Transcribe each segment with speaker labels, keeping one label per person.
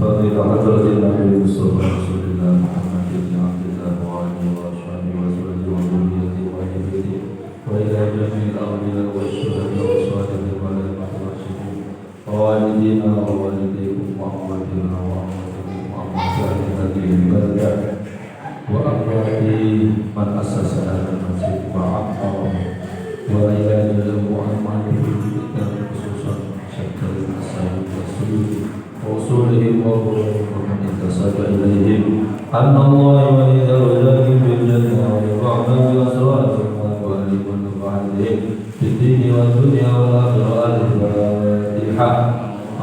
Speaker 1: فضيلة حضرة النبي المصطفى رسول الله محمد بن عبد الله وعلى وأصحابه وأزواجه وذريته وأهل بيته وإلى جميع الأولياء والشهداء والصالحين والمحسنين ووالدينا ووالديكم وأمواتنا وأمواتكم وأموات أهل هذه البلدة وأموات من أسس هذا المسجد وعمره وإلى المؤمن في الكتاب خصوصا شكر المساجد والسجود وصولهم وقرهم ومن انتسب إليهم أن الله ولي درجاتهم في الجنة ويرفعنا بأسرارهم وأموالهم ونفعهم في الدين والدنيا والآخرة الفاتحة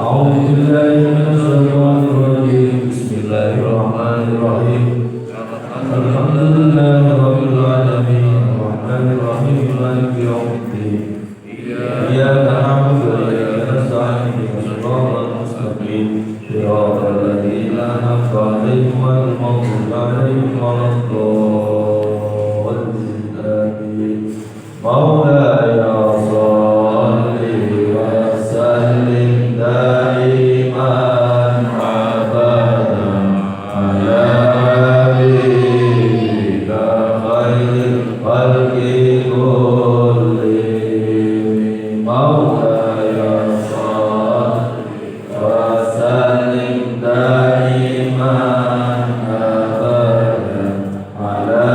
Speaker 1: أعوذ بالله من الشيطان الرجيم بسم الله الرحمن الرحيم الحمد لله رب العالمين الرحمن الرحيم مالك يوم الدين إياك نعبد وإياك نستعين صراط المستقيم صراط الذين أنعمت عليهم غير المغضوب عليهم ولا الضالين مولاي صل وسلم دائما أبدا على حبيبك خير الخلق كلهم مولاي صل وسلم دائما أبدا على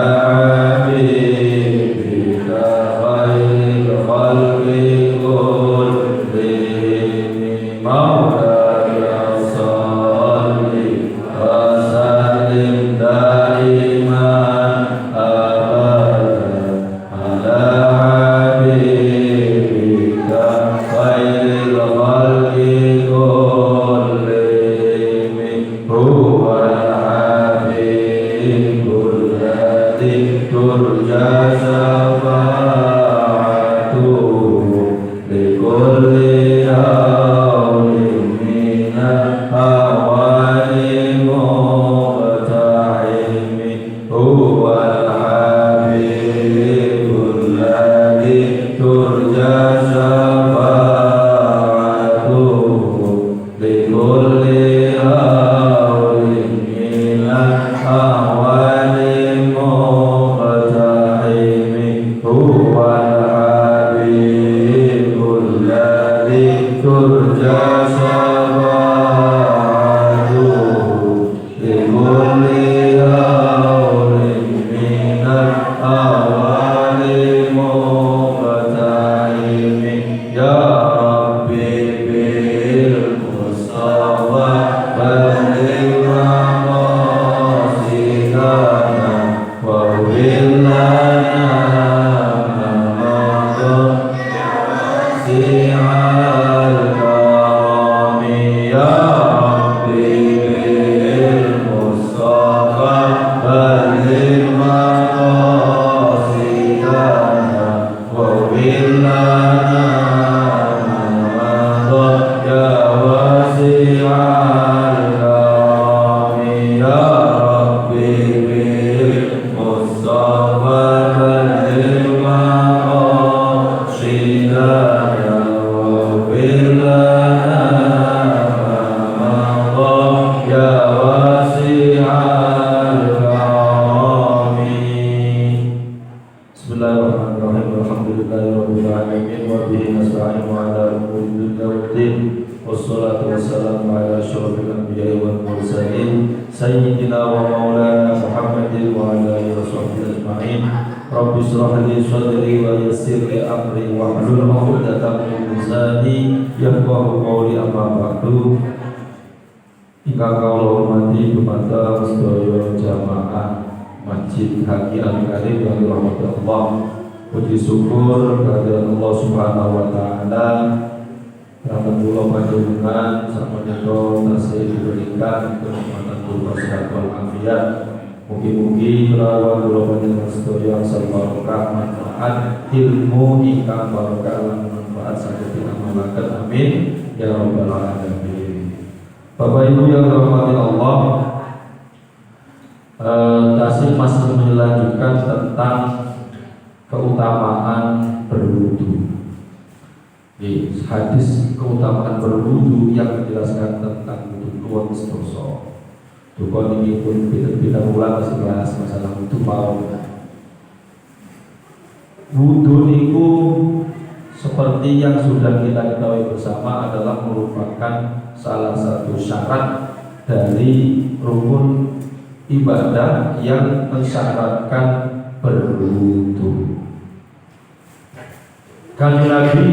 Speaker 1: حبيبك خير الخلق كلهم مولاي صل وسلم دائما أبدا على حبيبك خير الخلق كلهم هو الحبيب الذي ترجى شفاعته لكل يوم من الأهوال مقتحم هو الحبيب الذي ترجى شفاعته لكل هول من الأهوال مقتحم هو الحبيب الذي ترجى شفاعته لكل هول من الأهوال مقتحم يا ربي بالمصطفى بلغ مقاصدنا واغفر لنا ما مضى واسع الكرم يا ربي بالمصطفى بلغ مقاصدنا واغفر لنا ما مضى يا واسع الكرم يا ربي بالمصطفى بلغ مقاصدنا واغفر لنا ما مضى يا واسع الكرم بسم الله الرحمن الرحيم الحمد لله رب العالمين وبه نستعين على امور الدنيا والدين والصلاه والسلام على اشرف الانبياء والمرسلين سيدنا ومولانا محمد وعلى اله وصحبه اجمعين رب اشرح لي صدري ويسر لي امري واحلل عقدة من لساني يفقهوا قولي اما بعد ingkang kula hormati dumateng sedaya jamaah Masjid Haki Al-Karim yang dirahmati Allah. Puji syukur kehadirat Allah Subhanahu wa taala karena kula panjenengan sapunika tasih diberikan kenikmatan berupa sehat wal afiat. Mugi-mugi kelawan kula panjenengan sedaya sarbarokah manfaat ilmu ingkang barokah lan manfaat saged dinamalaken amin ya rabbal alamin. Bapak Ibu yang dirahmati Allah, tasih masih melanjutkan tentang keutamaan berwudu. Hadis keutamaan berwudu yang menjelaskan tentang wudu keluar dosa. Dukun ini pun beda-beda ulama masih bahas masalah wudu mau. Wudu itu seperti yang sudah kita ketahui bersama adalah merupakan salah satu syarat dari rukun ibadah yang mensyaratkan berwudu. Kanjeng Nabi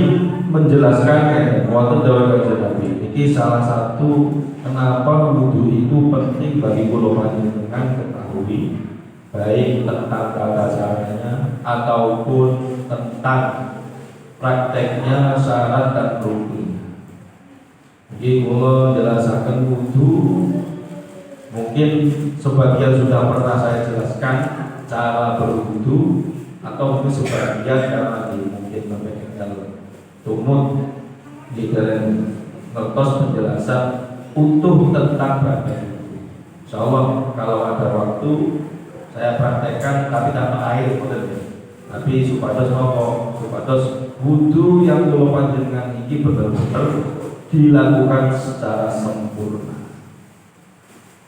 Speaker 1: menjelaskan wonten dawuh Kanjeng Nabi ini salah satu kenapa wudu itu penting bagi kula panjenengan ketahui, baik tentang tata caranya ataupun tentang prakteknya syarat dan rukun. Jadi kula jelasaken wudu, mungkin sebagian sudah pernah saya jelaskan cara berwudu, atau mungkin sebagian karena mungkin mempegang tumut di dalam ngertos penjelasan utuh tentang badan. Insyaallah kalau ada waktu saya praktekkan, tapi tanpa air, tapi supados nopo, supados wudu yang kula panjenengan iki benar-benar dilakukan secara sempurna.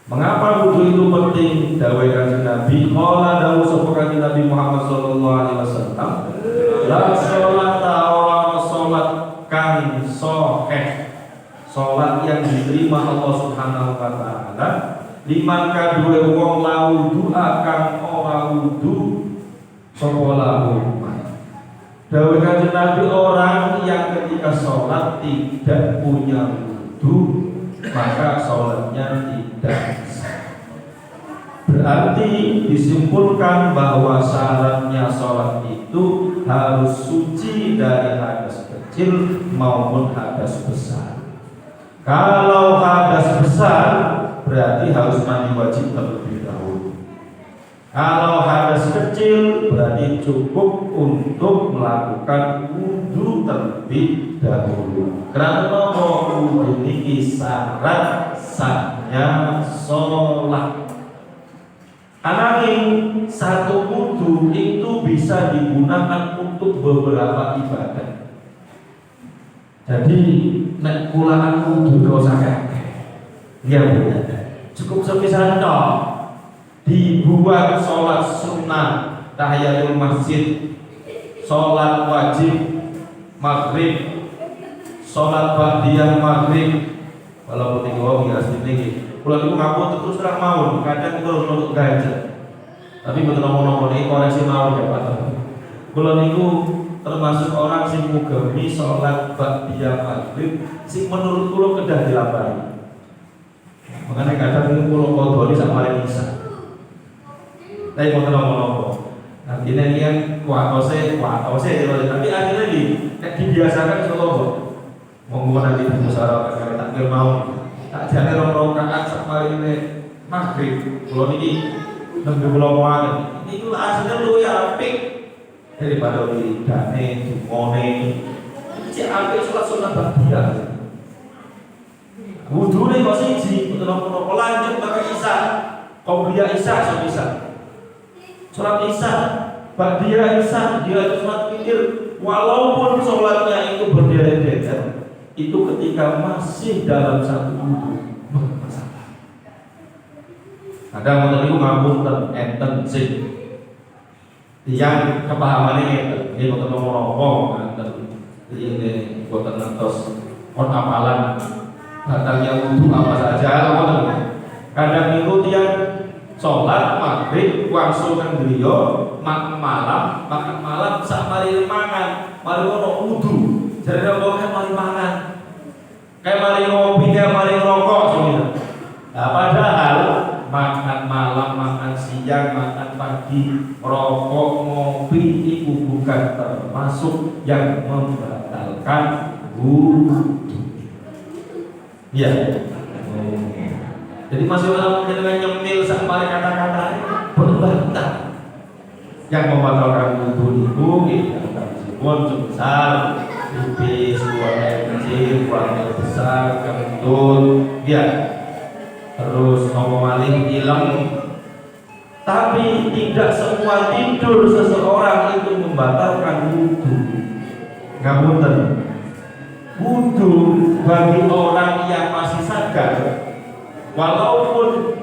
Speaker 1: Mengapa wudu itu penting? Dawuh Kanjeng Nabi, qala dawuh sapa Kanjeng Nabi Muhammad sallallahu alaihi wasallam, la sholata ora salat kang sahih, salat yang diterima Allah Subhanahu wa taala, liman kadue wong lau doa kang ora wudu sapa lahu. Dawuh Kanjeng Nabi, orang yang ketika salat tidak punya wudu, maka sholatnya tidak sah. Berarti disimpulkan bahwa syaratnya sholat itu harus suci dari hadas kecil maupun hadas besar. Kalau hadas besar berarti harus mandi wajib terlebih dahulu. Kalau hadas kecil berarti cukup untuk melakukan wudu terlebih dahulu. Karena wudu ini syarat sahnya sholat. Ananging satu wudu itu bisa digunakan untuk beberapa ibadah. Jadi nek kulaan wudu kau sakit, ya benar. Cukup sepisan toh dibuat sholat sunnah tahiyatul masjid, sholat wajib maghrib, sholat ba'diyah maghrib. Walaupun tinggi wong ya asline kalau itu ngapun terus terang mau, kadang kalau untuk gajah. Tapi betul ngomong ini koreksi mau ya Pak. Kalau itu termasuk orang sing mugami sholat ba'diyah maghrib, sing menurut kulo kedah dilambari. Makanya kadang itu kulo kodoni sama lain isa. Tapi betul ngomong. Artinya ini kan kuatose, tapi akhirnya dibiasakan selalu. Monggo nanti musyawarah kali takbir mau. Tak jane rong rakaat sak ini maghrib. Kulo niki nembe kula wae. Niku asline luwih apik daripada widane dumone. Iki apik salat sunat ba'diyah. Wudune kok siji, mboten napa-napa lanjut pakai isya. Qobliyah isya bisa. Salat isya, ba'diyah isya, dia salat witir walaupun salatnya itu berderet-deret. Itu ketika masih dalam satu wudu bermasalah. Kadang ngoten niku ngapunten enten sing yang kepahamannya ini boten ngomong enten ini boten ngertos kon apalan batalnya wudu apa saja ngoten. Kadang niku tiyang salat maghrib langsung nang griya makan malam sak mari mangan mari ono wudu. Jadi orang kan mari mangan, kayak mari ngopi, kayak mari ngerokok, semuanya. Nah, padahal makan malam, makan siang, makan pagi, rokok, ngopi itu bukan termasuk yang membatalkan wudu. Ya. Jadi masih orang dengan nyemil sampai kata-kata berbantah. Yang membatalkan wudu itu, meskipun sebesar tipis, buang air kecil, buang air besar, kentut, ya. Terus ngomong maling, ilmu. Tapi tidak semua tidur seseorang itu membatalkan wudu. Ngapunten.
Speaker 2: Wudu bagi orang yang masih sadar, walaupun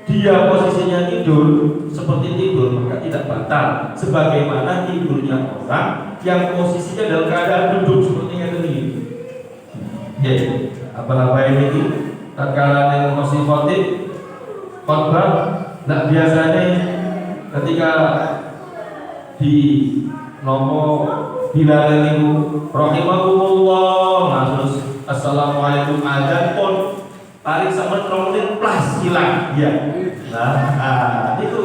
Speaker 2: dia posisinya tidur seperti tidur, maka tidak batal. Sebagaimana tidurnya orang yang posisinya dalam keadaan duduk seperti ini. Ya, apa-apa ini tatkala yang masih khotbah, tidak biasanya ketika di nomor Bilal itu rahimakumullah, nah terus assalamualaikum azan pun tarik sama tromolin plus hilang ya. Nah, itu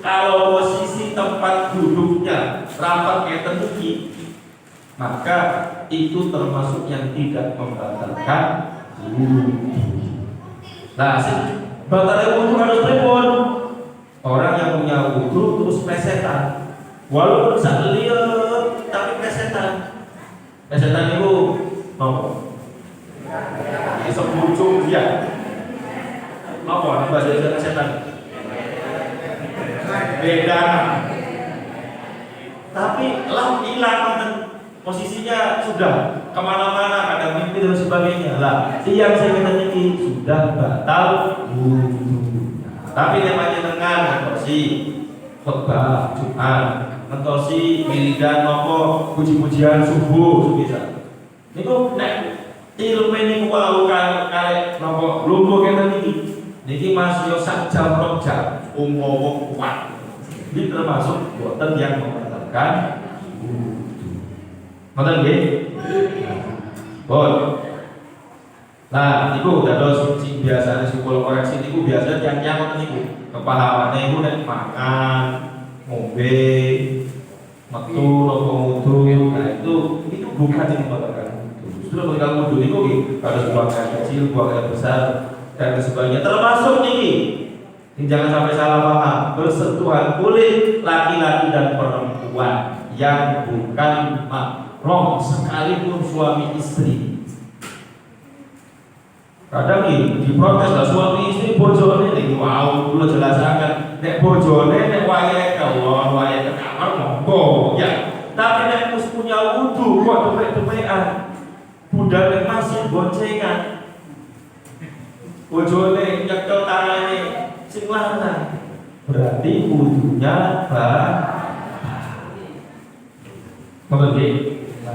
Speaker 2: kalau posisi tempat duduknya rapat kayak tinggi, maka itu termasuk yang tidak membatalkan wudu. Nah, batalnya wudu harus pripun? Orang yang punya wudu terus plesetan, walaupun sak liur tapi plesetan. Plesetan itu nopo? Sebujung dia. Nopo bahasa plesetan? Beda. Tapi lah hilang posisinya sudah kemana-mana, ada mimpi dan sebagainya. Lah, yang saya kata ini sudah batal wudu. Tapi namanya dengan mentosi khotbah Jumat, mentosi wiridan nopo puji-pujian subuh bisa. Niku nek ilmu ini kuwi kare nopo lumpuh kene niki Mas yo sak jam rong jam umpama kuat. Ini termasuk boten yang membatalkan wudu. Ngoten nggih? Bon. Nah, niku dados sing biasane psikolog koreksi niku biasa yang ngoten niku. Kepahamannya iku nek makan, ngombe, metu nopo wudu. Nah, itu bukan yang membatalkan wudu. Justru ketika wudu niku harus buang air kecil, buang air besar dan sebagainya. Termasuk niki. Jangan sampai salah paham. Bersentuhan kulit laki-laki dan perempuan yang bukan mahram sekalipun suami istri. Kadang ini diprotes lah suami istri bojone ning wow kula jelasaken nek bojone nek wayahe kelon wayahe ke kamar monggo ya, tapi nek wis punya wudu kok depek-depekan budale masih boncengan bojone nyekel tangane sing lanang berarti wudunya batal.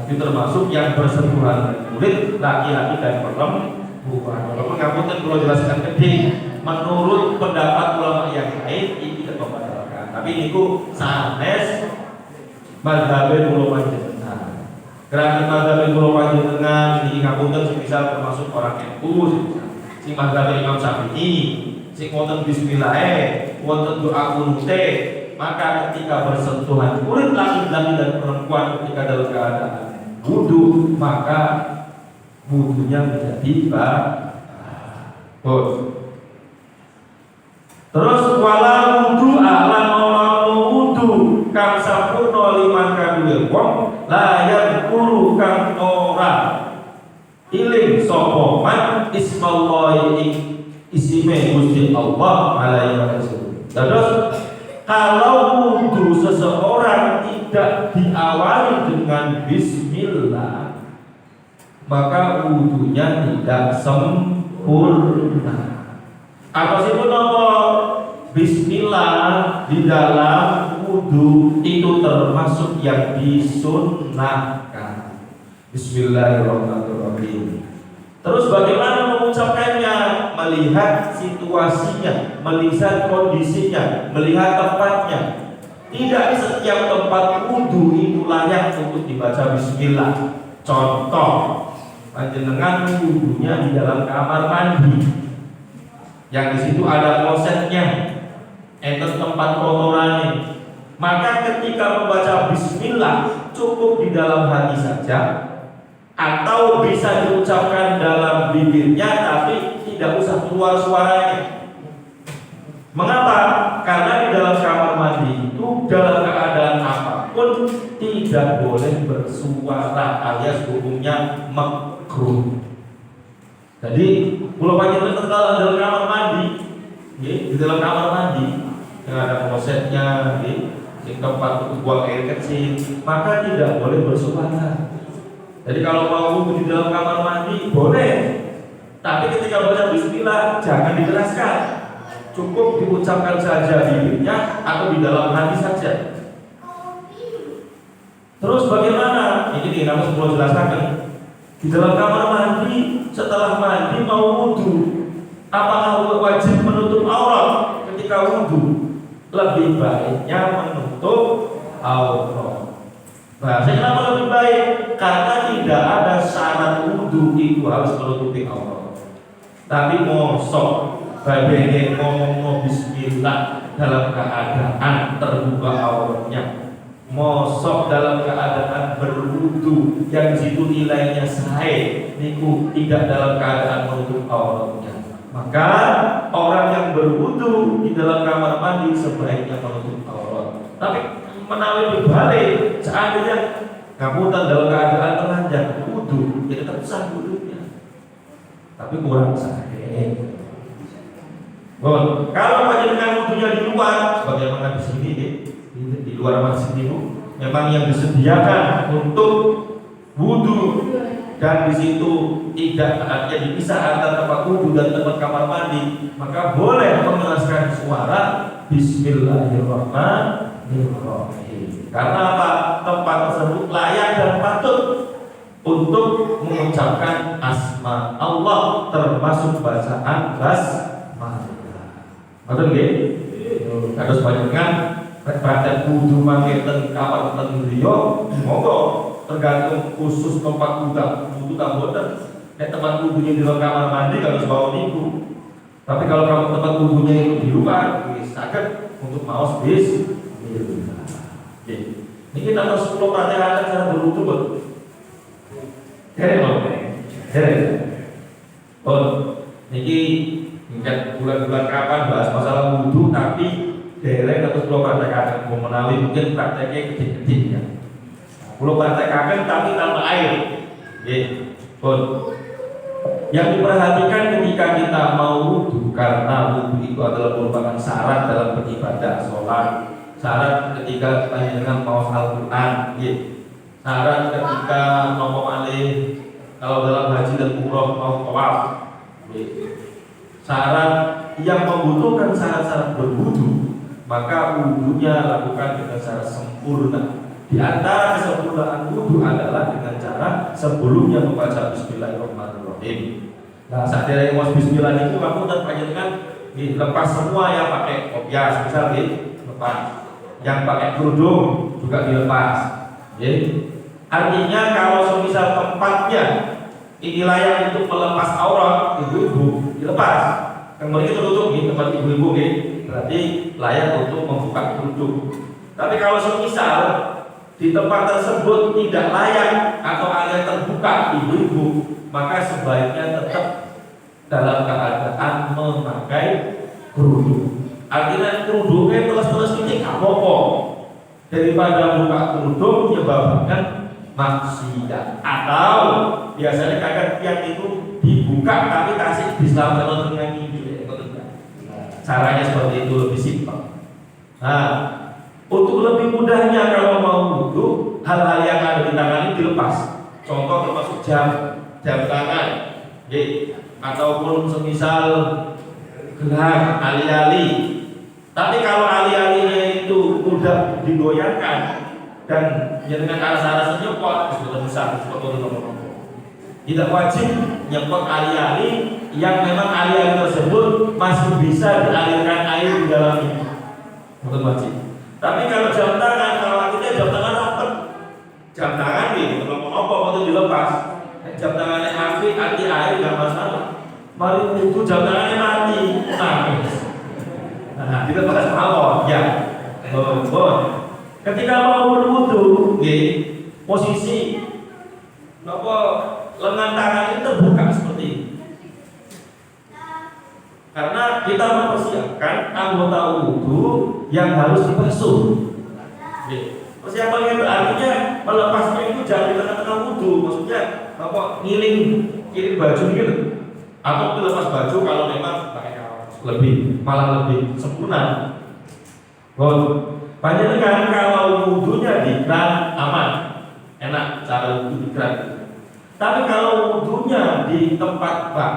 Speaker 2: Itu termasuk yang bersentuhan kulit laki-laki dan perempuan. Kalau mengapunten kalau jelaskan gede, menurut pendapat ulama yang lain ini tidak membatalkan. Tapi niku sanes mazhabé kula panjenengan. Kerana mazhabé kula panjenengan ini ngapunten semisal termasuk orang NU, sing mazhabé Imam Syafi'i, sing wonten bismillah, wonten doa kunute, maka ketika bersentuhan kulit laki-laki dan perempuan ketika dalam keadaan wudu, maka wudunya menjadi batal. Terus wala wudu lan ora wudu kang sampurna liman kadue wong layan kuru kang ora iling sapa man ismallahi isime Gusti Allah alaihi wasallam. Terus kalau wudu seseorang tidak diawali dengan bismillah, maka wudunya tidak sempurna. Apa sih nama bismillah di dalam wudu itu termasuk yang disunnahkan. Bismillahirrahmanirrahim. Terus bagaimana mengucapkannya? Melihat situasinya, melihat kondisinya, melihat tempatnya. Tidak setiap tempat wudu itu layak untuk dibaca bismillah. Contoh, panjenengan wudunya di dalam kamar mandi, yang di situ ada klosetnya, enten tempat kotorannya. Maka ketika membaca bismillah cukup di dalam hati saja, atau bisa diucapkan dalam bibirnya tapi tidak usah keluar suaranya. Mengapa? Karena di dalam kamar mandi itu dalam keadaan apapun tidak boleh bersuara alias hukumnya makruh. Jadi kalau panjenengan dalam kamar mandi, di dalam kamar mandi yang ada klosetnya, di tempat untuk buang air kecil, maka tidak boleh bersuara. Jadi kalau mau wudhu di dalam kamar mandi boleh, tapi ketika baca bismillah jangan diteraskan, cukup diucapkan saja bibirnya atau di dalam hati saja. Terus bagaimana? Ini kamu perlu jelaskan. Di dalam kamar mandi, setelah mandi mau wudhu, apakah wajib menutup aurat ketika wudhu? Lebih baiknya menutup aurat. Nah, kenapa lebih baik? Karena tidak ada syarat wudhu itu harus menutupi aurat. Tapi mosok bagian ngomong bismillah dalam keadaan terbuka auratnya. Mosok dalam keadaan berwudhu yang situ nilainya sahih niku tidak dalam keadaan menutup auratnya. Maka orang yang berwudhu di dalam kamar mandi sebaiknya menutup aurat. Tapi menawi berbalik, seandainya ngapunten dalam keadaan telanjang wudhu, jadi tetap sah wudhunya, tapi kurang sahih. Kalau panjenengan wudhunya di luar, sebagaimana di sini di luar masjid itu, memang yang disediakan untuk wudhu dan di situ tidak artinya dipisah antara tempat wudhu dan tempat kamar mandi, maka boleh mengeraskan suara Bismillahirrahmanirrahim. Karena apa? Tempat tersebut layak dan patut untuk mengucapkan asma Allah, termasuk bacaan basmalah. Betul nggih? Harus panjenengan praktek wudhu mangke teng kamar teng griya, monggo tergantung khusus tempat wudhu tak boten. Nek tempat wudhunya di kamar mandi harus bawa niku. Tapi kalau kamu tempat wudhunya itu di luar, wis saged untuk maos bis. Ini kita harus praktekkan cara berwudhu, Bos. Niki ingat bulan-bulan kapan bahas masalah wudhu, tapi dereng terus kula praktekaken menawi mungkin prakteknya gede-gede ya. Kula praktekaken tapi tanpa air. Nggih. Pun. Yang diperhatikan ketika kita mau wudhu, karena wudhu itu adalah merupakan syarat dalam beribadah sholat, syarat ketika panjenengan mau Al-Quran, syarat ketika mau alih kalau dalam haji dan umroh mau tawaf, syarat yang membutuhkan syarat-syarat berwudhu, maka wudhunya lakukan dengan cara sempurna. Di antara kesempurnaan wudhu adalah dengan cara sebelumnya membaca Bismillahirrahmanirrahim. Nah, saat dia mau Bismillah itu kamu dan panjenengan dilepas semua yang pakai kopiah, misal lepas, yang pakai kerudung juga dilepas. Artinya kalau semisal tempatnya ini layak untuk melepas aurat ibu-ibu dilepas. Kemudian itu tutup tempat ibu-ibu berarti layak untuk membuka kerudung. Tapi kalau semisal di tempat tersebut tidak layak atau area terbuka ibu-ibu, maka sebaiknya tetap dalam keadaan memakai kerudung. Artinya kerudungnya terus ini gak apa-apa, daripada buka kerudung menyebabkan maksiat. Atau biasanya kadang yang itu dibuka tapi kasih diselamatkan dengan ini. Caranya seperti itu lebih simpel. Nah, untuk lebih mudahnya kalau mau wudhu, hal-hal yang ada di tangan ini dilepas. Contoh termasuk jam tangan, ataupun semisal gelang, ali-ali. Tapi kalau ali-alinya itu mudah digoyangkan dan dengan arah-arah nyepot, sebetulnya besar, seperti itu. Tidak wajib nyepot ali-ali yang memang ali-ali tersebut masih bisa dialirkan air di dalamnya. Bukan wajib. Tapi kalau jam tangan, kalau kita jam tangan rapet, jam tangan ngomong apa waktu dilepas, jam tangannya api, anti air nggak masalah. Mari itu jam tangannya mati, nah dilepas mawon, ya. Ketika mau berwudu, posisi lengan tangan itu terbuka seperti ini. Karena kita mempersiapkan anggota wudu yang harus dibasuh. Persiapan itu artinya melepasnya itu jangan di tengah-tengah wudu, maksudnya ngiling baju gitu, atau dilepas baju kalau memang pakai kaos malah lebih sempurna. Panjenengan kalau wudunya di keran aman, enak cara wudu di keran. Tapi kalau wudunya di tempat bak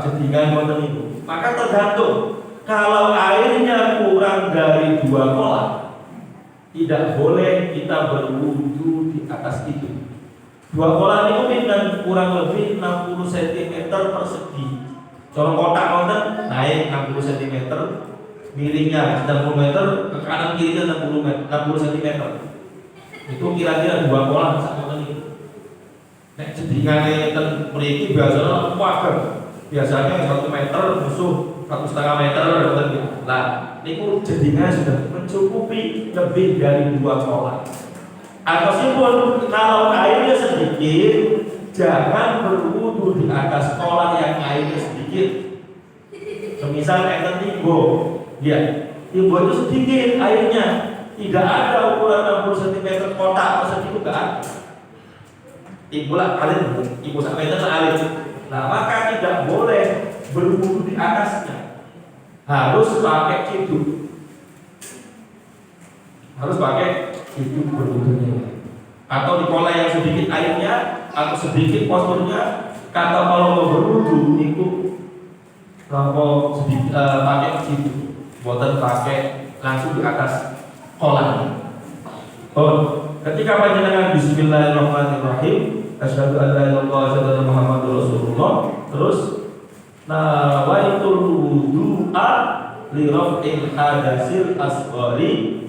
Speaker 2: jedingan wonten itu, maka tergantung. Kalau airnya kurang dari 2 kolam, tidak boleh kita berwudu di atas itu. 2 kolam itu pinten kurang lebih 60 cm persegi. Kalau kotak wonten naik 60 cm, miringnya 90 meter, ke kanan kirinya 60 cm. Itu kira-kira 2 kolam sak wonten itu. Nek jedingane ten mriki biasanya pager. Biasanya 1 meter musuh 1,5 meter gitu. Nah, niku jedingan sudah mencukupi lebih dari 2 kolam. Ataupun kalau airnya sedikit, jangan berwudu di atas kolam yang airnya sedikit. Semisal enten timbo, ya, timbo itu sedikit airnya, tidak ada ukuran 60 cm kotak persegi itu enggak ada. Timbo lah kalian, timbo sampai meter air. Nah, maka tidak boleh berwudu di atasnya, harus pakai ciduk, berwudunya. Atau di pola yang sedikit airnya atau sedikit posturnya, kata kalau mau berwudu itu sedikit pakai ciduk, buatan pakai langsung di atas kolam. Ketika panjenengan Bismillahirrahmanirrahim, asyhadu an la ilaha illallah wa asyhadu anna Muhammadar Rasulullah, terus nawaitul wudu'a li raf'il hadasil asghari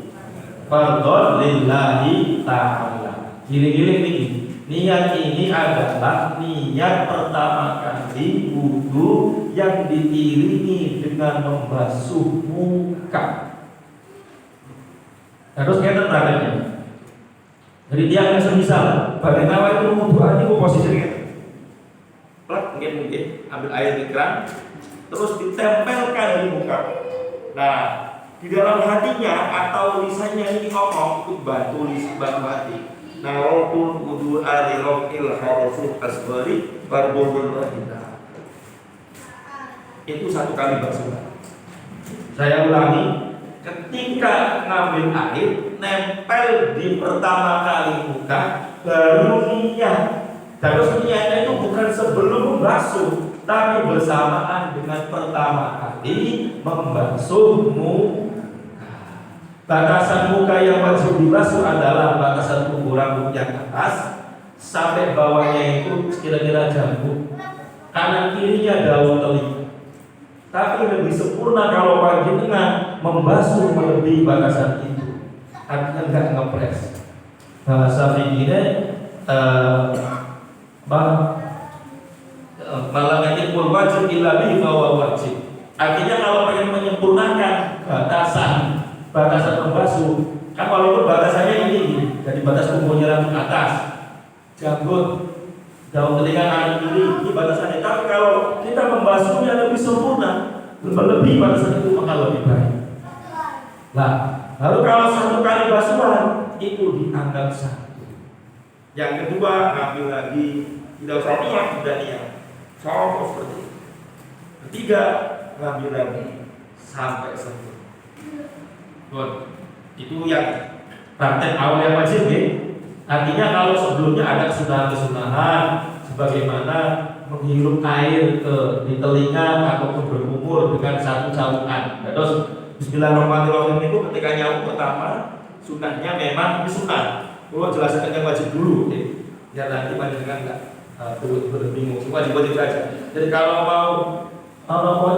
Speaker 2: fardhon lillahi ta'ala. Gini-gini nih. Niat ini adalah niat pertama kali wudu yang diiringi dengan membasuh muka. Terus kita perhatikan. Jadi dia yang semisal bagaimana itu wudu ini posisinya plak mungkin ambil air di keran terus ditempelkan di muka. Nah, di dalam hatinya atau lisannya ini ngomong itu bantu hati. Nawaitul wudu'a li raf'il hadasil asghari fardhul wahida. Itu 1 kali basuhan. Saya ulangi, ketika ngambil air nempel di pertama kali muka baru niat. Terus niatnya itu bukan sebelum membasuh, tapi bersamaan dengan pertama kali membasuh muka. Batasan muka yang wajib dibasuh adalah batasan tubuh rambut yang atas sampai bawahnya itu kira-kira janggut, kanan kirinya daun telinga. Tapi lebih sempurna kalau panjenengan membasuh melebihi batasan itu, artinya enggak ngepres. Bahasa fikihnya malah ngajipul wajib ilabi bahwa wajib. Artinya kalau pengen menyempurnakan batasan membasuh, kan kalau itu batasannya ini, dari batas tubuhnya rambut atas, janggut, daun telinga kanan kiri, ini batasannya. Tapi kalau kita membasuhnya lebih sempurna, lebih batasan itu maka lebih baik. Nah, lalu kalau 1 kali basuhan itu dianggap 1. Yang kedua ngambil lagi, tidak usah niat, sudah niat, contoh seperti itu. Ketiga ngambil lagi sampai 1. Itu yang praktek awal yang wajib ya. Artinya kalau sebelumnya ada kesunahan-kesunahan sebagaimana menghirup air di telinga ataupun berkumur dengan 1 caukan. Terus Bismillahirrahmanirrahim itu ketika nyaum pertama sunahnya memang sunah. Kalau jelaskan yang wajib dulu ya. Biar nanti panjenengan enggak berbingung. Wajib saja. Jadi kalau mau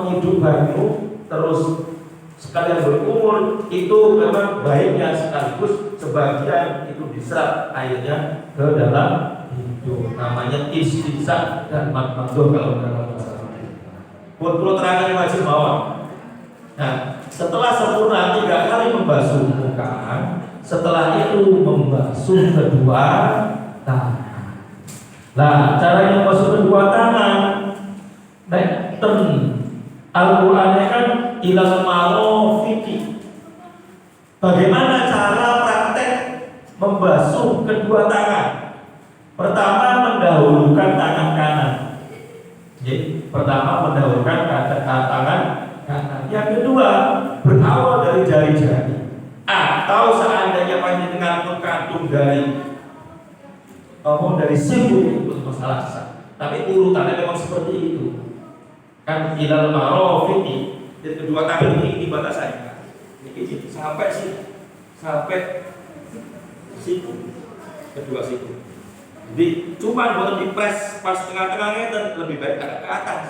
Speaker 2: hidup banyu terus sekalian berkumur itu memang baiknya sekaligus sebagian itu diserap airnya ke dalam hidung, namanya istinsa dan makmatuh kalau dalam bahasa Arab. Perlu terangkan wajib bawah. Nah, setelah sempurna 3 kali membasuh muka, setelah itu membasuh kedua tangan. Nah, caranya membasuh kedua tangan, Al-Qur'annya kan ilal marofiki. Bagaimana cara praktek membasuh kedua tangan? Pertama mendahulukan tangan kanan. Jadi, pertama mendahulukan tangan kanan. Yang kedua berawal dari jari-jari. Atau seandainya panjenengan mengandung dari ngomong dari simbol itu masalah sah. Tapi urutannya memang seperti itu. Kan ilal marofiki, dan kedua tangan ini batasannya. Ini sampai sini, sampai situ, kedua situ. Jadi cuma buat dipres pas tengah-tengahnya dan lebih baik agak ke atas.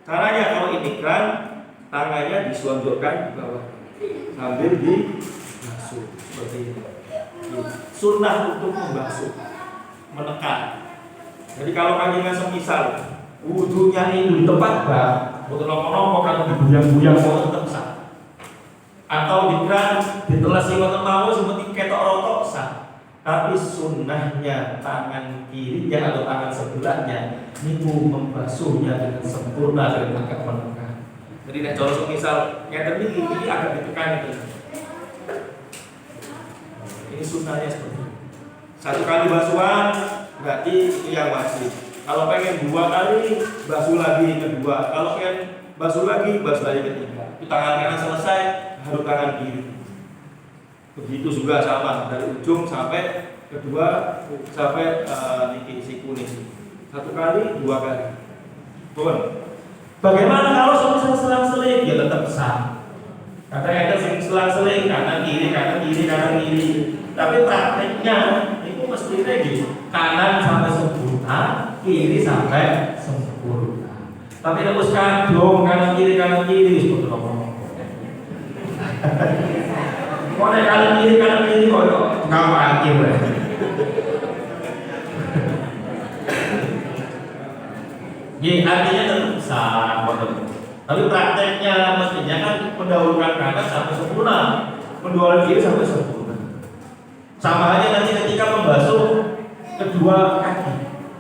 Speaker 2: Caranya kalau imigran, tangannya diselonjorkan di bawah sambil dibasuh seperti ini. Sunnah untuk membasuh, menekan. Jadi kalau kanjeng semisal wudhunya itu di tempat bak, bukan nopo-nopo kan dibuyang-buyang mau tetap sah. Atau di keran ditelas sing wonten mau seperti ketok rotok sah. Tapi sunnahnya tangan kirinya atau tangan sebelahnya niku membasuhnya dengan sempurna dan agak menekan. Jadi nek cara misal ngeten ini agak ditekan itu. Ini sunnahnya seperti itu. Satu kali basuhan berarti itu yang wajib. Kalau pengen 2 kali basuh lagi kedua. Kalau pengen basuh lagi ketiga. Itu tangan kanan selesai, baru tangan kiri. Begitu juga sama dari ujung sampai kedua sampai niki siku nih. 1 kali, 2 kali. Pun. Bagaimana kalau selang-seling? Ya tetap sah. Kadang-kadang sing selang-seling kanan kiri. Tapi prakteknya itu mestinya gitu. Kanan sampai sempurna, kiri sampai sempurna. Tapi nek wis kadung kanan kiri seperti ngomong. Kok nek kanan kiri kok ngawaki wae. Ini artinya tetap sah, tapi prakteknya mestinya kan mendahulukan kanan sampai sempurna, mendahulukan kiri sampai sempurna. Sama aja nanti ketika membasuh kedua kaki.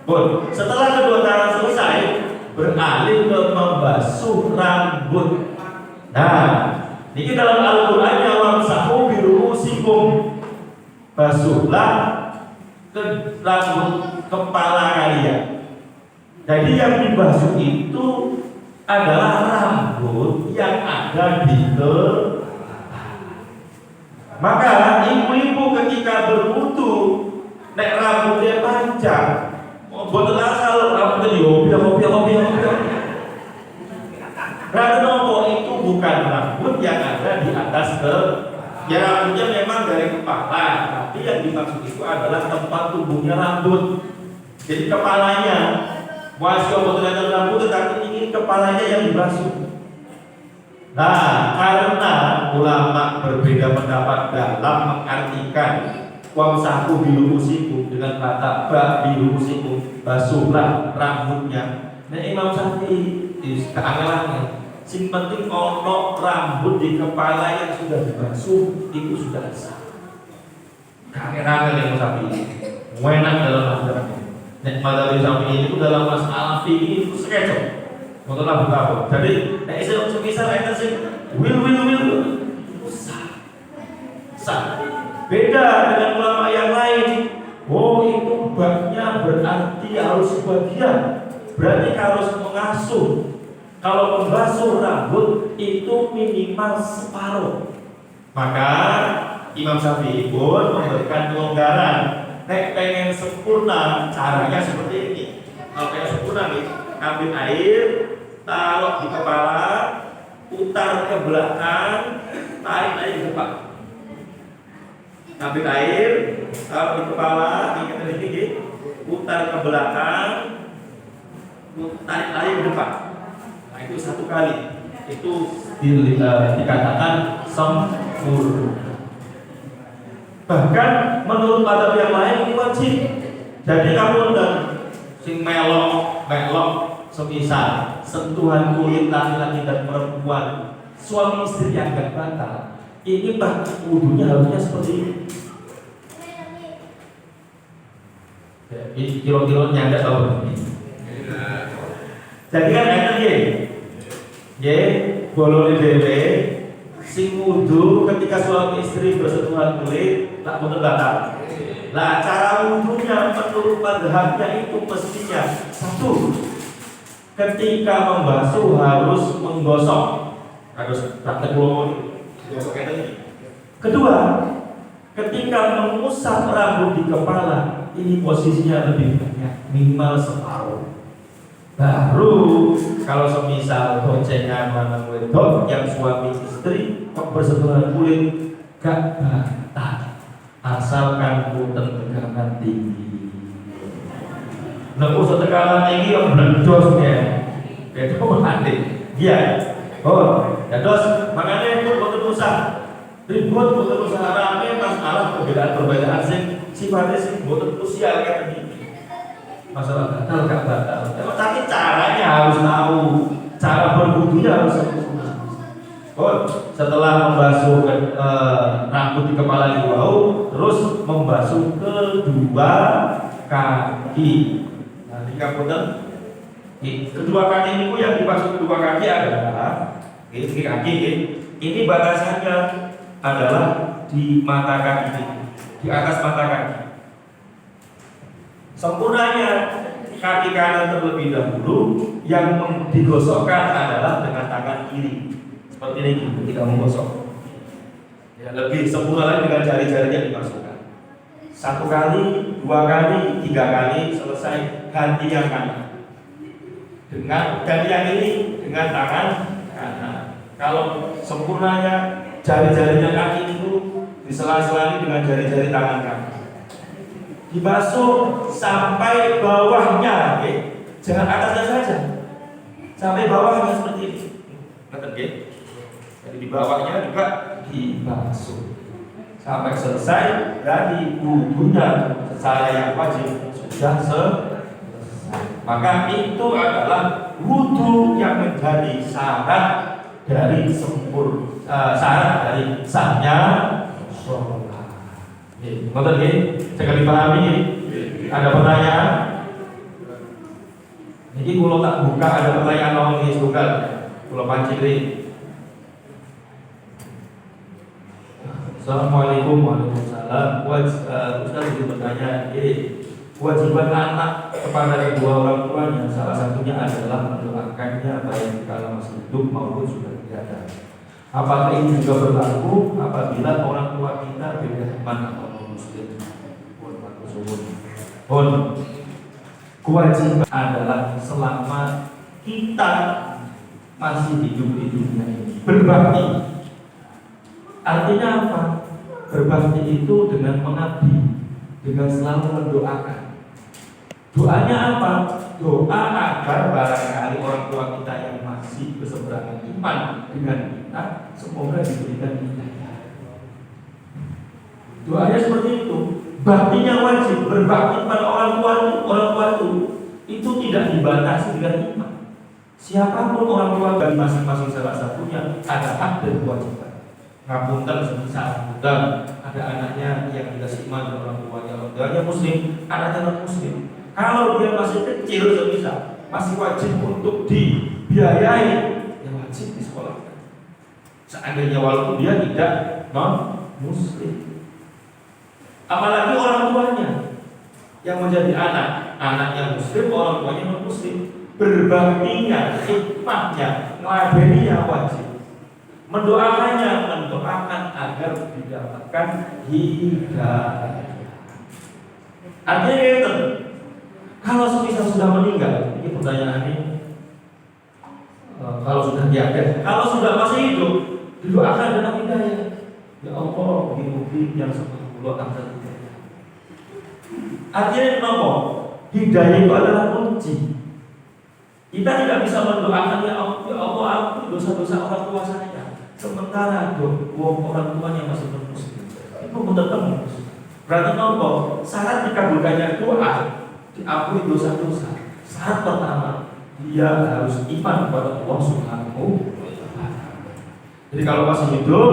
Speaker 2: Bon, setelah kedua tangan selesai, beralih ke membasuh rambut. Nah, ini dalam Al-Qur'an wamsahu biru'usikum, basuhlah ke rambut kepala kalian. Jadi yang dibasuh itu adalah rambut yang ada di kepala. Maka ibu-ibu ketika berwudu nek rambutnya panjang, boten asal rambutnya hobi. Rambut itu bukan rambut yang ada di atas ya rambutnya memang dari kepala, tapi yang dimaksud itu adalah tempat tumbuhnya rambut. Jadi kepalanya wasio boten rambut, tetapi ingin kepalanya yang dibasuh. Nah, karena ulama berbeda pendapat dalam mengartikan wamsahu biru'usikum dengan kata biru'usikum, basuhlah rambutnya. Nah, Imam Syafi'i keangelannya, sing penting ono rambut di kepala yang sudah dibasuh itu sudah sah. Keangelan Imam Syafi'i, enak dalam masalah ini. Nek madzhab Syafi'i itu dalam masalah fikih itu sekecok. Motolah buka. Jadi, nek semisal enten sing will sah. Beda dengan ulama yang lain. Oh, itu babnya berarti harus sebagian. Berarti harus mengasuh. Kalau membasuh rambut itu minimal separuh. Maka Imam Syafi'i pun memberikan kelonggaran. Nek pengen sempurna, caranya seperti ini. Kalau pengen sempurna nih, ambil air, taruh di kepala, putar ke belakang, tarik lagi ke depan. Ambil air, taruh di kepala, ingat ini, putar ke belakang, tarik lagi ke depan. Nah, itu 1 kali. Itu dikatakan sempurna. Bahkan menurut madzhab yang lain ini wajib. Jadi kamu dan sing melok semisal sentuhan kulit laki-laki dan perempuan, suami istri yang gak batal, ini praktik wudunya harusnya seperti ini. Ini kira-kira nyanda tahu ini. Jadi kan ya, bolong dhewe sing wudu ketika suami istri bersentuhan kulit tak betul batal. Nah, cara wudunya menurut madhabnya itu mestinya 1, ketika membasuh harus menggosok, harus praktek gosok kayak tadi. 2, ketika mengusap rambut di kepala ini posisinya lebih banyak, minimal separuh. Baru kalau semisal boncengan mana wedok yang suami istri kok bersentuhan kulit gak batal, asalkan punten tekanan tinggi. Nah, usah tekanan tinggi yang blendos ya, itu mati. Iya. Oh, ya dos, makanya itu bukan usaha ribut, bukan usaha rame, masalah perbedaan sifatnya sih bukan usia kayak gini. Masalah batal gak batal, tapi caranya harus tahu, cara berwudunya harus sempurna. Oh, setelah membasuh rambut di kepala di bau, terus membasuh kedua kaki. Nanti kamu kedua kaki ini yang dibasuh kedua kaki adalah ini kaki ini batasannya adalah di mata kaki, di atas mata kaki. Sempurnanya kaki kanan terlebih dahulu, yang digosokkan adalah dengan tangan kiri. Seperti ini ketika menggosok. Ya, lebih sempurna lagi dengan jari-jarinya dimasukkan. 1 kali, 2 kali, 3 kali selesai, ganti yang kanan. Dengan ganti yang ini dengan tangan kanan. Kalau sempurnanya jari-jarinya kaki itu disela-sela dengan jari-jari tangan kanan. Dibasuh sampai bawahnya, jangan atasnya saja, sampai bawahnya seperti ini. Jadi di bawahnya juga dibasuh sampai selesai, dari wudunya secara yang wajib sudah selesai. Maka itu adalah wudu yang menjadi syarat dari syarat dari sahnya sholat. Ngoten nggih, saya dipahami. Ada pertanyaan? Jadi kalau tak buka ada pertanyaan nong nggih tunggal. Kula panciri. Assalamualaikum warahmatullahi wabarakatuh. Ustaz ingin bertanya, kewajiban anak kepada kedua orang tuanya salah satunya adalah mendoakannya baik kalau masih hidup maupun sudah tidak ada. Apakah ini juga berlaku apabila orang tua kita beda iman atau non-muslim? Kewajiban adalah selama kita masih hidup di dunia ini berbakti. Artinya apa? Berbakti itu dengan mengabdi, dengan selalu mendoakan. Doanya apa? Doa agar barangkali orang tua kita yang masih berseberangan iman dengan kita, semoga diberikan hidayah. Doanya seperti itu. Baktinya wajib, berbakti pada orang tua itu tidak dibatasi dengan iman. Siapapun orang tua dari masing-masing salah satunya ada hak dan kewajiban. Ngapunten semisal ada anaknya yang tidak iman dengan orang tuanya muslim, anaknya non muslim. Kalau dia masih kecil semisal masih wajib untuk dibiayai, ya wajib disekolahkan. Seandainya walaupun dia tidak non muslim. Apalagi orang tuanya yang menjadi anak yang muslim, orang tuanya non muslim, berbaktinya, hikmahnya, ngelabeninya wajib, mendoakannya, mendoakan agar didapatkan hidayah. Artinya itu, kalau semisal sudah meninggal, ini pertanyaan ini, kalau sudah tiada, kalau sudah masih hidup, didoakan dengan hidayah. Ya Allah, mungkin yang seperti Allah akan hidayah. Artinya kenapa? Hidayah itu adalah kunci. Kita tidak bisa mendoakan ya Allah ampuni dosa-dosa orang tua saya, sementara orang tuanya masih bermuslim. Itu tetap muslim. Berarti kenapa? Syarat dikabulkannya doa, diampuni dosa-dosa. Syarat pertama, dia harus iman kepada Allah Subhanahu wa Ta'ala. Jadi kalau masih hidup,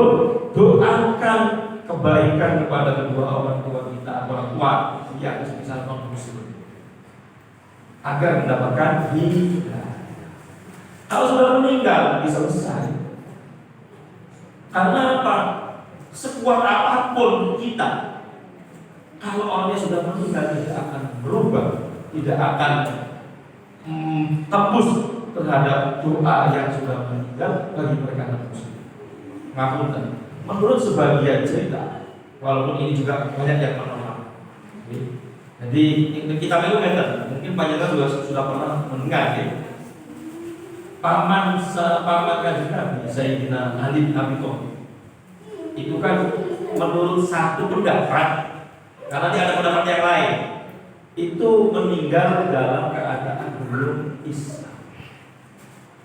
Speaker 2: doakan kebaikan kepada kedua orang tua kita, orang tua yang sebesar non muslim, agar mendapatkan hidayah. Kalau sudah meninggal, selesai. Karena apa? Sekuat apapun kita, kalau orangnya sudah meninggal, tidak akan berubah, tidak akan tembus terhadap doa yang sudah meninggal bagi mereka non muslim. Ngapunten. Menurut sebagian cerita, walaupun ini juga banyak yang menolak, Jadi kita mengetahui, mungkin panjenengan juga sudah pernah mendengar ya. Paman kanjeng Nabi Sayyidina Ali bin Abi Thalib itu kan menurut satu pendapat, karena dia ada pendapat yang lain, itu meninggal dalam keadaan belum Islam.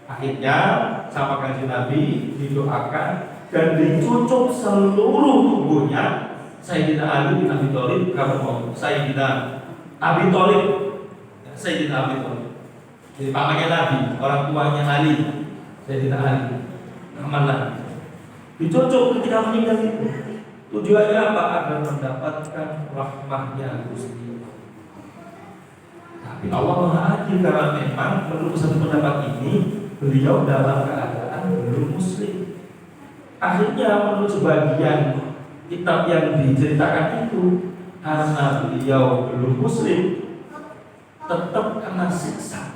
Speaker 2: Akhirnya sama kanjeng Nabi didoakan dan dicucuk seluruh tubuhnya Sayyidina Ali bin Abi Thalib, Sayyidina Abi Thalib, Sayyidina Abi Thalib. Jadi pamannya Nabi, orang tuanya Ali, Sayyidina Ali, amanah. Dicucuk ketika meninggal itu. Tujuannya apa? Agar mendapatkan rahmahnya Gusti. Tapi Allah Maha Adil, karena memang menurut satu pendapat ini beliau dalam keadaan belum Muslim. Akhirnya menurut sebagian kitab yang diceritakan itu, karena beliau belum Muslim, tetap kena siksa,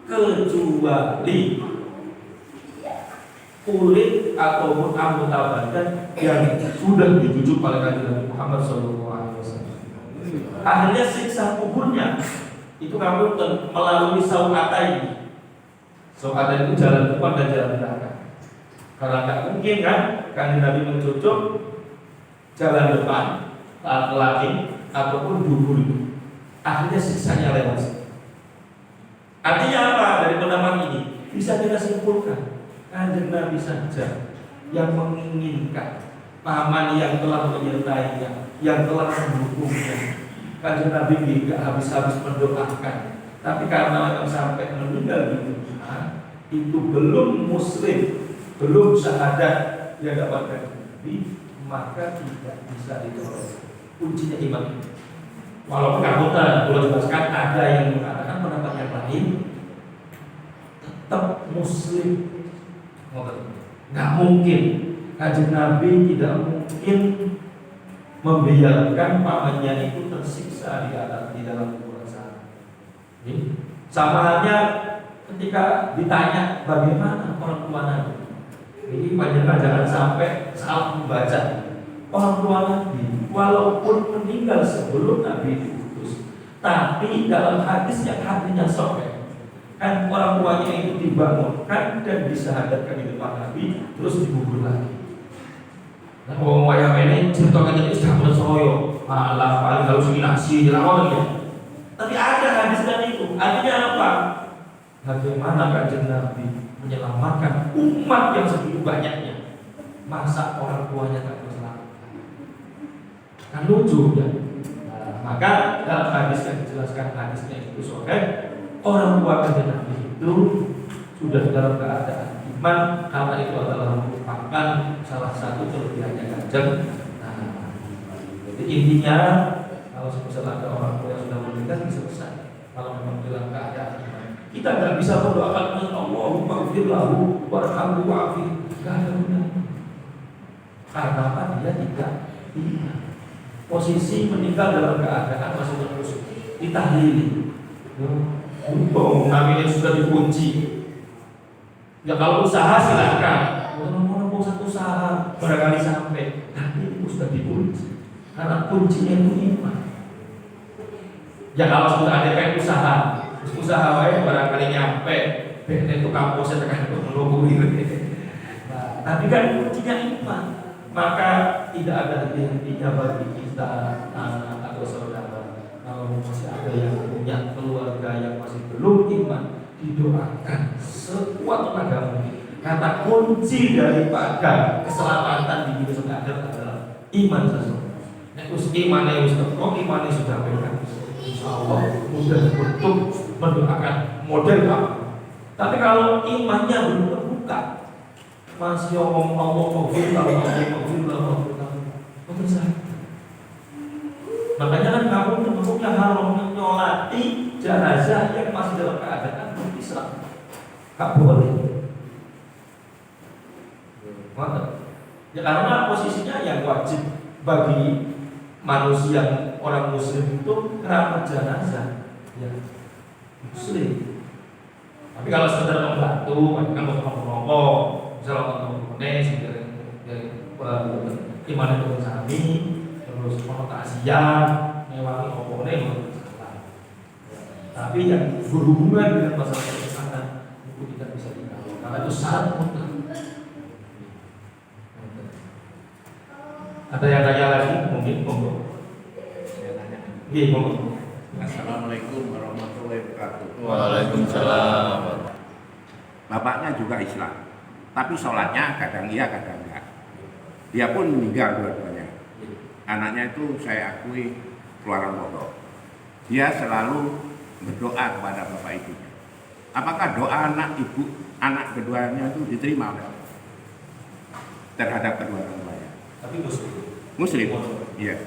Speaker 2: kecuali kulit ataupun anggota badan yang sudah dijujuk oleh Nabi Muhammad SAW. Akhirnya siksa kuburnya itu kamu melalui saukatain. Saukatain itu jalan depan dan jalan belakang. Karena nggak mungkin kan Nabi mencucuk jalan depan laki-laki ataupun dubur itu. Akhirnya siksanya lewat. Artinya apa dari pendapat ini? Bisa kita simpulkan, Kanjeng Nabi saja yang menginginkan paman yang telah menyertainya, yang telah mendukungnya. Kanjeng Nabi tidak habis-habis mendoakan, tapi karena yang sampai meninggal di dunia itu belum Muslim, belum syahadat yang dapatkan Nabi, maka tidak bisa ditolak. Kuncinya iman. Walaupun anggota boleh jelaskan ada yang mengatakan pendapat yang lain, tetap Muslim. Nggak mungkin Kanjeng Nabi tidak mungkin membiarkan pamannya itu tersiksa di dalam kuburan sana. Sama halnya ketika ditanya bagaimana orang tua Nabi. Ini panjenengan jangan sampai salah membaca. Orang tua Nabi walaupun meninggal sebelum Nabi diutus, tapi dalam hadis yang hatinya sobek, kan orang tuanya itu dibangunkan dan disahadatkan di depan Nabi, terus dikubur lagi. Nah, orang wayang ini ceritakan jadi sahabat soyo, malah paling halusinasi, dilawan ya. Tapi ada hadis dan itu, artinya apa? Bagaimana Kanjeng Nabi menyelamatkan umat yang segitu banyaknya, masa orang tuanya tak berselamat? Kan lucu ya. Nah, maka dalam hadis yang dijelaskan hadisnya itu sore, orang tua Kanjeng Nabi itu sudah dalam keadaan iman, karena itu adalah merupakan salah satu kelebihannya Kanjeng. Nah, jadi intinya kalau misalnya ada orang tua yang sudah meninggal selesai. Kalau memang dalam keadaan iman, kita nggak bisa mendoakan Allahumma ighfir lahu warhamhu wa'afi. Nggak ada gunanya. Karena apa? Dia tidak iman. Posisi meninggal dalam keadaan masih terus ditahlili. Untung namanya sudah dikunci. Ya kalau usaha silakan. Orang-orang mau satu usaha barangkali sampai, tapi itu sudah dikunci. Karena kuncinya itu iman. Ya kalau sudah ada kayak usaha wae barangkali nyampe, itu kampusnya tekan untuk menunggu ini. Nah, tapi kan kuncinya iman. Maka tidak ada henti-hentinya bagi kita anak atau saudara, kalau masih ada yang punya keluarga yang masih belum iman, didoakan sekuat tenaga mungkin. Karena kunci daripada keselamatan di dunia akhirat adalah iman seseorang. Nek us imane wis teko, imane sudah pegang, insyaallah mudah untuk mendoakan model apa. Tapi kalau imannya belum terbuka, masih ngomong makanya kan kamu hukumnya haram menyolati jenazah yang masih dalam keadaan belum Islam. Gak boleh. Ya karena posisinya yang wajib bagi manusia orang Muslim itu keramat jenazah, ya Muslim. Tapi kalau sekedar membantu, kan ngomong-ngomong, misalnya ngomong-ngomong dari iman itu sami, terus konotasian, mewangi opo ngomongnya salah. Tapi yang berhubungan dengan masalah kesehatan itu kita bisa tinggalkan karena itu syarat mutlak. Ada yang tanya lagi? Mungkin monggo. Iya, monggo.
Speaker 3: Assalamualaikum warahmatullahi wabarakatuh.
Speaker 1: Waalaikumsalam.
Speaker 3: Bapaknya juga Islam, tapi sholatnya kadang iya kadang enggak. Dia pun meninggal dua-duanya. Anaknya itu saya akui keluaran pondok. Dia selalu berdoa kepada bapak ibunya. Apakah doa anak keduanya itu diterima oleh Allah terhadap kedua orang tuanya?
Speaker 2: Tapi Muslim.
Speaker 3: Muslim, iya.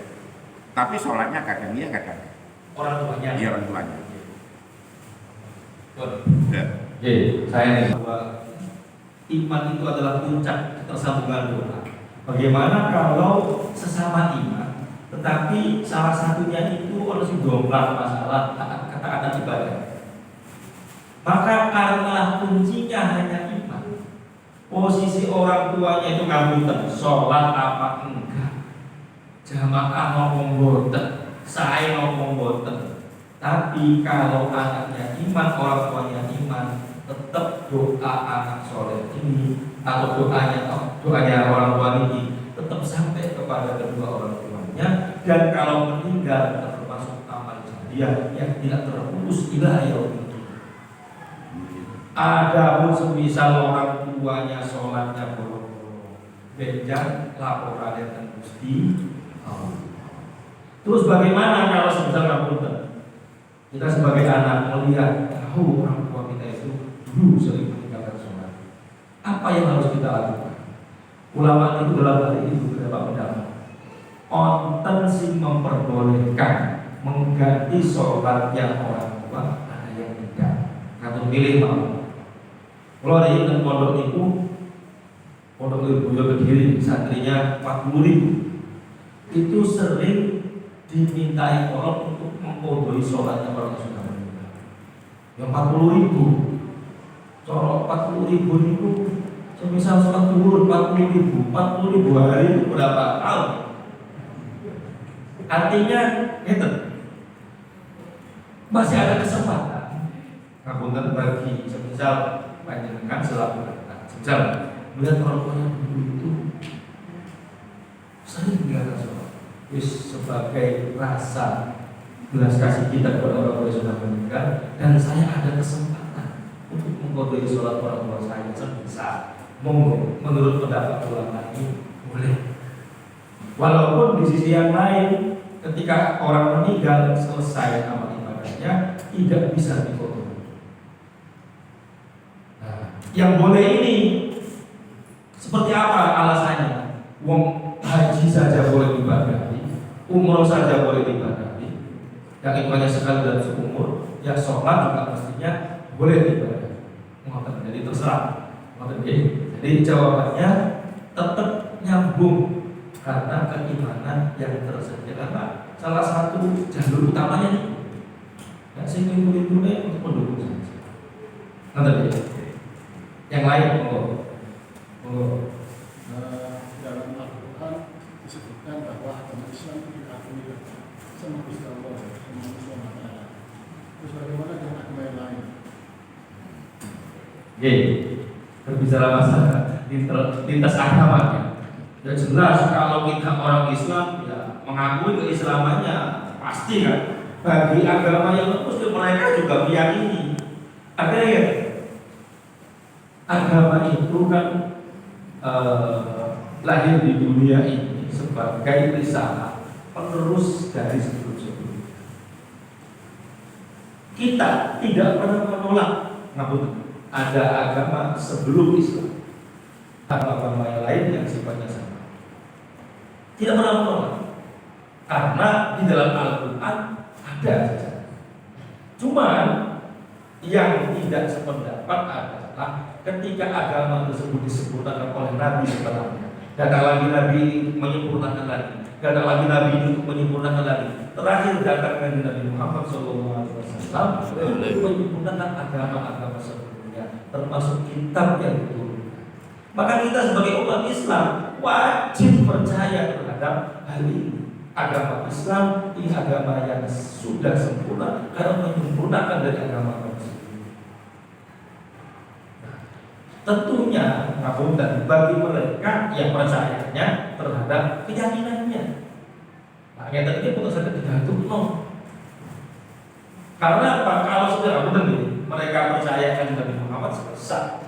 Speaker 3: Tapi sholatnya kadang iya kadang enggak.
Speaker 2: Orang tuanya.
Speaker 3: Iya, orang tuanya. Ya.
Speaker 2: Oke, saya nih bahwa iman itu adalah puncak ketersambungan doa. Bagaimana kalau sesama iman, tetapi salah satunya itu harus dongkrak masalah kata-kata ibadah. Maka karena kuncinya hanya iman, posisi orang tuanya itu ngapunten, sholat apa enggak, jamaah ngomong boten, saya ngomong boten. Tapi kalau anaknya iman, orang tuanya iman, tetap doa anak soleh ini atau doanya orang tua ini tetap sampai kepada kedua orang tuanya, dan kalau meninggal termasuk amal jariah yang tidak terputus ila yaumil qiyamah. Adapun semisal orang tuanya sholatnya bolong, benjang laporan dan Gusti Allah. Terus bagaimana kalau semisal ngapunten? Kita sebagai anak melihat tahu orang tua kita itu dulu sering meninggalkan sholat. Apa yang harus kita lakukan? Ulama itu dalam hal ini beberapa pendapat. Onten sing memperbolehkan mengganti sholat yang orang tua, ada yang tidak. Atau pilih mau. Kalau ada yang pondok itu, pondok Ibu Kediri, santrinya 40.000, itu sering dimintai orang untuk mengkodoi sholatnya orang yang sudah meninggal. Yang 40.000, corok 40.000 itu, semisal sholat turun 40.000 hari itu berapa tahun? Artinya, itu masih ada kesempatan. Ngapunten bagi semisal panjenengan selaku anak, semisal melihat orang tua yang dulu itu sering meninggalkan sholat. Sebagai rasa belas kasih kita kepada orang tua yang sudah meninggal, dan saya ada kesempatan untuk mengkodoi sholat orang tua saya sebisa monggo, menurut pendapat ulama ini boleh. Walaupun di sisi yang lain, ketika orang meninggal selesai amal ibadahnya tidak bisa dikodoi. Nah, yang boleh ini seperti apa alasannya? Wong haji saja boleh ibadahi, umroh saja boleh ibadahi, yang imannya sekali dalam seumur, ya sholat juga mestinya boleh ibadahi. Jadi terserah. Jadi jawabannya tetap nyambung karena keimanan yang tersedia, karena salah satu jalur utamanya itu ya sing itu untuk mendukung saja. Nanti yang lain monggo.
Speaker 4: Dalam Al-Quran disebutkan bahwa agama Islam itu diakui sama Gusti Allah, sama Islam Taala. Terus bagaimana dengan agama yang lain?
Speaker 2: Berbicara masalah lintas agama ya. Ya jelas kalau kita orang Islam ya mengakui keislamannya pasti kan. Bagi agama yang Muslim mereka juga meyakini. Ada ya agama itu kan lahir di dunia ini sebagai risalah penerus dari sebelum-sebelumnya. Kita tidak pernah menolak ada agama sebelum Islam, agama yang lain yang sifatnya sama. Tidak pernah menolak, karena di dalam Al-Quran ada saja. Cuman yang tidak sependapat adalah ketika agama tersebut disempurnakan oleh Nabi setelahnya. Datang lagi Nabi menyempurnakan lagi, datang lagi Nabi untuk menyempurnakan lagi. Terakhir datang Nabi Muhammad SAW untuk menyempurnakan agama-agama sebelumnya, termasuk kitab yang diturunkan. Maka kita sebagai umat Islam wajib percaya terhadap hal ini. Agama Islam ini agama yang sudah sempurna karena menyempurnakan dari agama sebelumnya. Tentunya dan bagi mereka yang percayanya terhadap keyakinannya. Nah, yang tadi putusan digantung karena apa? Kalau sudah mereka percayakan Nabi Muhammad selesai.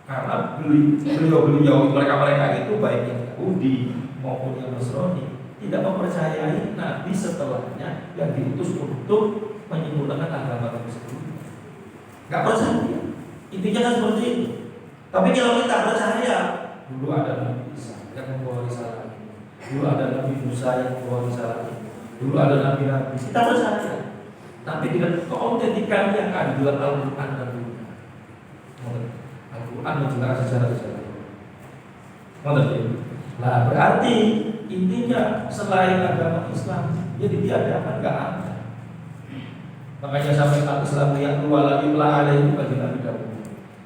Speaker 2: Karena beliau mereka itu baik yang Yahudi maupun yang Nasrani tidak mempercayai Nabi setelahnya yang diutus untuk menyempurnakan agama tersebut. Gak percaya. Intinya kan seperti itu. Tapi kalau kita percaya, dulu ada Nabi Isa yang membawa risalah, dulu ada Nabi Musa yang membawa risalah, dulu ada Nabi-Nabi. Kita percaya. Tapi dengan keautentikan yang ada dalam Al-Quran dan Sunnah. Al-Quran menjelaskan sejarah-sejarah. Nah, berarti intinya selain agama Islam dia ditiadakan, nggak ada. Makanya sampai Islam yang luar lagi ada itu bagi Nabi Dawud.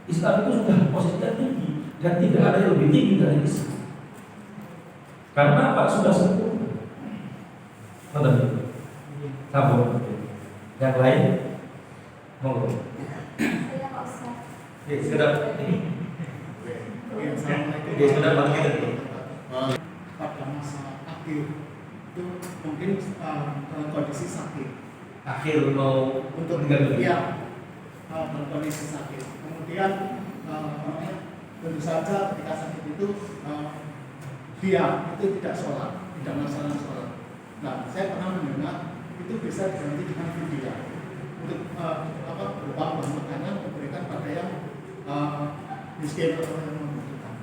Speaker 2: Islam itu sudah posisinya tinggi dan tidak ada yang lebih tinggi dari Islam. Karena apa? Sudah sempurna. Sambung. Yang lain, monggo.
Speaker 5: Saya Pak Ustaz.
Speaker 2: Sekedar ini.
Speaker 4: Assalamualaikum.
Speaker 2: Sekedar bagi kita.
Speaker 4: Pada masa akhir itu mungkin dalam kondisi sakit.
Speaker 2: Akhir mau
Speaker 4: Untuk
Speaker 2: meninggal dunia.
Speaker 4: ya dalam kondisi sakit. Kemudian tentu saja ketika sakit itu dia itu tidak sholat, tidak melaksanakan sholat. Nah, saya pernah mendengar itu bisa diganti dengan video untuk berupa bahan makanan diberikan pada yang miskin atau yang membutuhkan.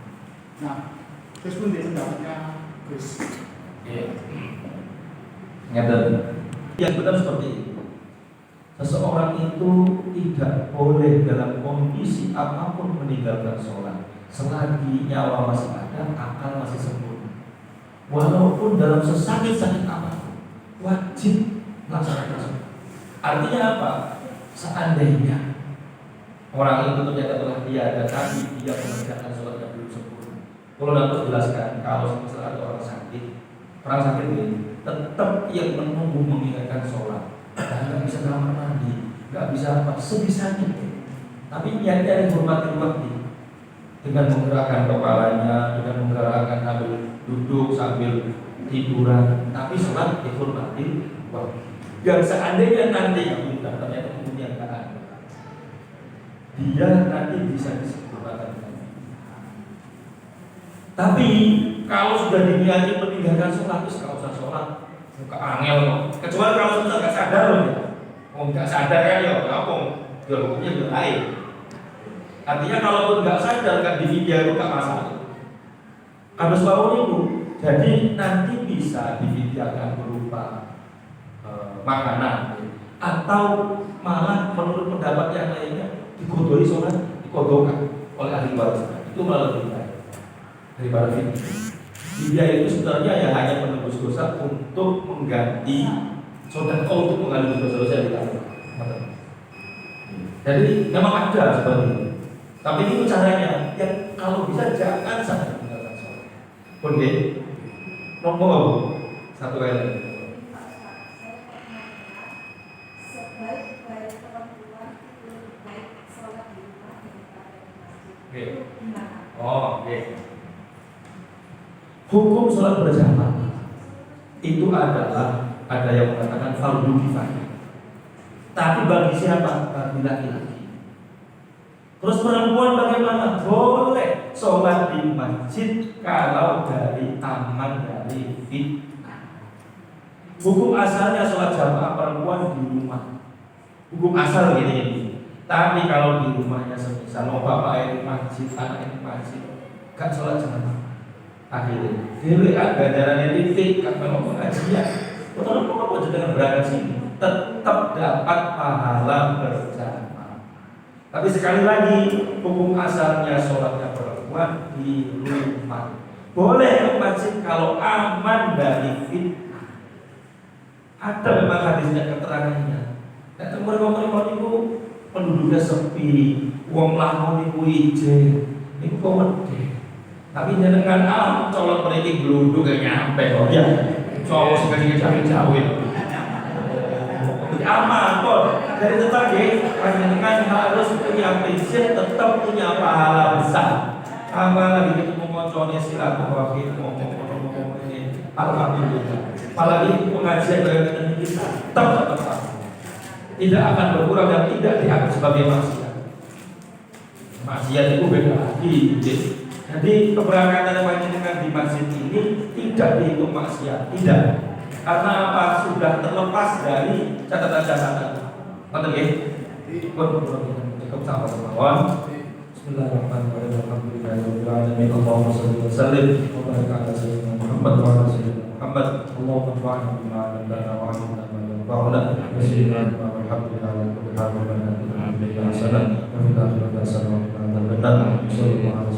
Speaker 4: Nah, terus pun dia pendapatnya Gus.
Speaker 2: Yang benar seperti itu. Seseorang itu tidak boleh dalam kondisi apapun meninggalkan sholat selagi nyawa masih ada, akal masih sempurna. Walaupun dalam sesakit-sakit apapun, wajib melaksanakan sholat. Artinya apa? Seandainya orang itu ternyata telah tiada tapi dia mengerjakan sholat yang belum sempurna. Kalau dapat jelaskan, kalau misalnya ada orang sakit ini tetap yang menunggu mengingatkan sholat, nggak bisa kamar mandi, nggak bisa apa, sebisanya. Tapi niatnya dihormati waktu dengan menggerakkan kepalanya, dengan menggerakkan sambil duduk, sambil tiduran, tapi sholat dihormati waktu. Yang seandainya nanti ternyata kemudian nggak ada, dia nanti bisa disempurnakan. Tapi kalau sudah diniati meninggalkan sholat, itu nggak usah sholat, muka angel loh. Kecuali kalau sudah nggak sadar loh, nggak sadar kan ya, apa? Dia hukumnya lain. Artinya kalau pun nggak sadar kan di media itu nggak masalah. Harus tahu itu. Jadi nanti bisa divideakan berupa makanan, atau malah menurut pendapat yang lainnya dikodoi sholat, dikodokan oleh ahli waris. Itu malah lebih baik daripada video. Dia itu sebenarnya ya hanya menembus dosa untuk mengganti saudara, untuk mengganti dosa-dosa yang dilakukan. Jadi memang ada seperti itu. Tapi itu caranya. Ya kalau bisa jangan sampai meninggalkan sholat. Oke. Nomor satu kali.
Speaker 5: Sebaik-baik perempuan itu lebih baik sholat di rumah daripada di masjid.
Speaker 2: Oke.
Speaker 5: Gimana?
Speaker 2: Oh, oke. Hukum sholat berjamaah itu adalah ada yang mengatakan fardu kifayah. Tapi bagi siapa? Bagi laki-laki. Terus perempuan bagaimana? Boleh sholat di masjid kalau dari aman dari fitnah. Hukum asalnya sholat jamaah perempuan di rumah. Hukum asal gini. Tapi kalau di rumahnya semisal mau bapak di masjid, anak di masjid, gak sholat jamaah. Akhirnya, dewi ganjarannya titik, gak mau pengajian. Betul kok kamu dengan berangkat sini, tetap dapat pahala berjamaah. Tapi sekali lagi, hukum asalnya sholatnya perempuan di rumah. Boleh ke masjid kalau aman dari fitnah. Ada memang hadisnya keterangannya. Dan mereka itu penduduknya sepi, uang lamun itu ijen, itu kau. Tapi dengan sholat mereka belum juga nyampe. Oh ya. Cowok sekali cawe-cawe. Aman kok. Dari tetangga panjenengan harus punya prinsip, tetap punya pahala besar. Amal lagi ketemu moncone silaturahim ngomong ini. Alhamdulillah. Apalagi pengajian dari kita tetap tidak akan berkurang dan tidak dianggap sebagai maksiat. Maksiat itu beda lagi. Jadi keberangkatan panjenengan di masjid ini tidak dihitung maksiat, tidak. Karena apa? Sudah terlepas dari catatan-catatan. Betul ya? Cukup sampai kemauan. Bismillahirrahmanirrahim. Alhamdulillahirabbil alamin. Allahumma shalli wa sallim wa barik ala sayyidina Muhammad wa ala sayyidina Muhammad. Allahumma anfa'na bima 'allamtana wa 'allimna ma yanfa'una wa zidna ilma walhamdulillah ala kulli hal wa lana min hasanah wa fil akhirati hasanah wa qina adzabannar. Sallallahu